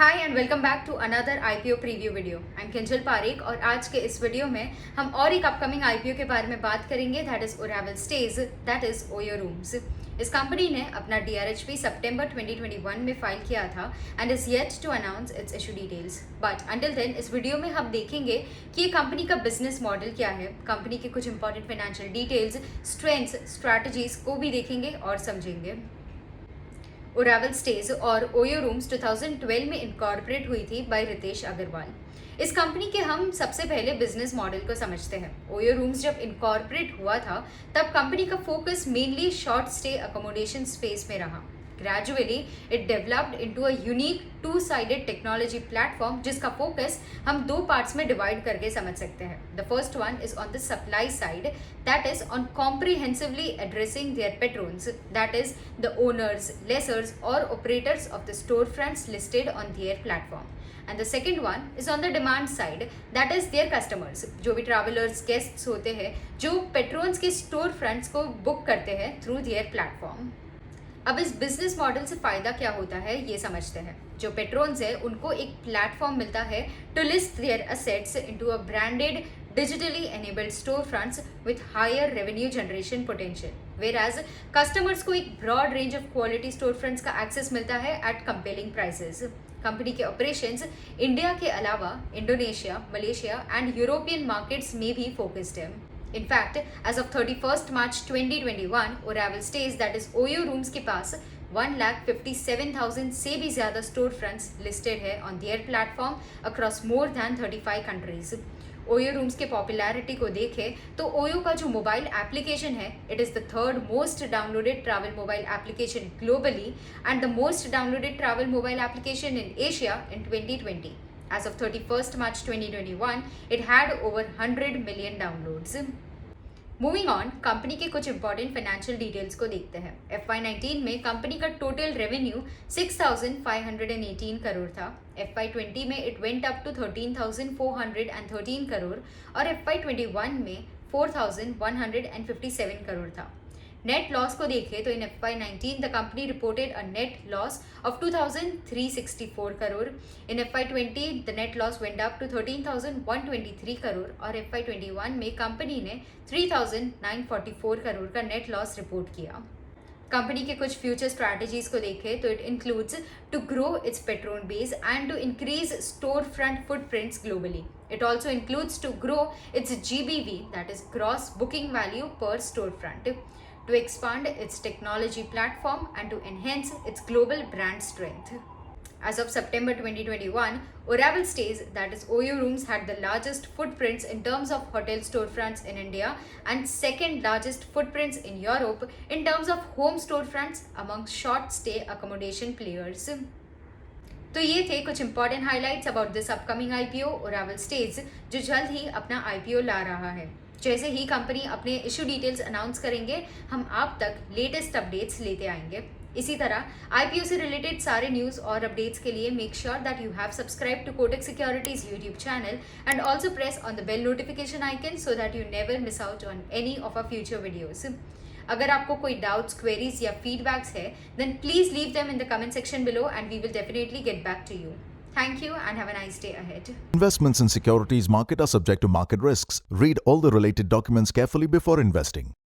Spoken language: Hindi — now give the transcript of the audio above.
Hi and welcome back to another IPO preview video. I am Kinjal Parekh और आज के इस वीडियो में हम और एक अपकमिंग आईपीओ के बारे में बात करेंगे, that is Oravel stays, that is OYO rooms. इस कंपनी ने अपना डीआरएचपी सितंबर 2021 में फाइल किया था and is yet to announce its issue details. But until then इस वीडियो में हम देखेंगे कि ये कंपनी का बिजनेस मॉडल क्या है, कंपनी के कुछ important financial details, strengths, strategies को भी देखेंगे और समझेंगे। ओरावल स्टेज और ओयो रूम्स 2012 में इनकॉर्पोरेट हुई थी बाय रितेश अग्रवाल। इस कंपनी के हम सबसे पहले बिजनेस मॉडल को समझते हैं। ओयो रूम्स जब इनकॉर्पोरेट हुआ था तब कंपनी का focus mainly short stay accommodation space में रहा। Gradually, it developed into a unique two-sided technology platform जिसका फोकस हम दो पार्ट्स में डिवाइड करके समझ सकते हैं। The first one is on the supply side, that is on comprehensively addressing their patrons, that is the owners, lessors or operators of the storefronts listed on their platform. And the second one is on the demand side, that is their customers, जो भी travelers, guests होते हैं, जो patrons के store fronts को बुक करते हैं through their platform। अब इस बिजनेस मॉडल से फ़ायदा क्या होता है ये समझते हैं। जो पेट्रोन्स है उनको एक प्लेटफॉर्म मिलता है to list their assets into a branded digitally enabled storefronts with higher revenue generation potential, whereas customers को एक broad range of quality storefronts का access मिलता है at compelling prices। कंपनी के ऑपरेशंस इंडिया के अलावा Indonesia, Malaysia and European markets में भी फोकस्ड है। In fact, as of 31st March 2021, Oravel Stays, that is Oyo Rooms के पास 1,57,000 से भी ज़्यादा स्टोर फ्रंट्स लिस्टेड है on their platform across more than 35 countries. OYO rooms के पॉपुलैरिटी को देखें तो ओयो का जो मोबाइल एप्लीकेशन है, it is the third most downloaded travel mobile application globally and the most downloaded travel mobile application in Asia in 2020। As of 31st March 2021, it had over 100 million downloads. Moving on, company के कुछ इंपॉर्टेंट फाइनेंशियल डिटेल्स को देखते हैं। FY19 में कंपनी का टोटल रेवेन्यू 6,518 करोड़ था। FY20 में it went up to 13,413 crore और FY21 में 4,157 करोड़ था। नेट लॉस को देखें तो in FY19 the company reported a net loss of 2,364 crore. In FY20 the net loss went up to 13,123 crore और FY21 में कंपनी ने 3,944 करोड़ का नेट लॉस रिपोर्ट किया। कंपनी के कुछ फ्यूचर स्ट्रैटेजीज को देखें तो it includes to grow its patron base and to increase store front footprints globally. It also includes to grow its GBV, that is gross booking value per storefront, to expand its technology platform and to enhance its global brand strength. As of September 2021, Oravel Stays, that is Oyo Rooms, had the largest footprints in terms of hotel storefronts in India and second largest footprints in Europe in terms of home storefronts among short stay accommodation players. तो ये थे कुछ important highlights about this upcoming IPO Oravel stays, जो जल्द ही अपना आईपीओ ला रहा है। जैसे ही कंपनी अपने इशू डिटेल्स अनाउंस करेंगे हम आप तक लेटेस्ट अपडेट्स लेते आएंगे। इसी तरह आईपीओ से रिलेटेड सारे न्यूज़ और अपडेट्स के लिए make sure that you have subscribe to Kotak Securities YouTube channel and also press on the bell notification icon so that you never miss out on any of our future videos. अगर आपको कोई डाउट्स, क्वेरीज या फीडबैक्स है then please leave them in the comment section below and we will definitely get back to you. Thank you and have a nice day ahead. Investments in securities market are subject to market risks. Read all the related documents carefully before investing.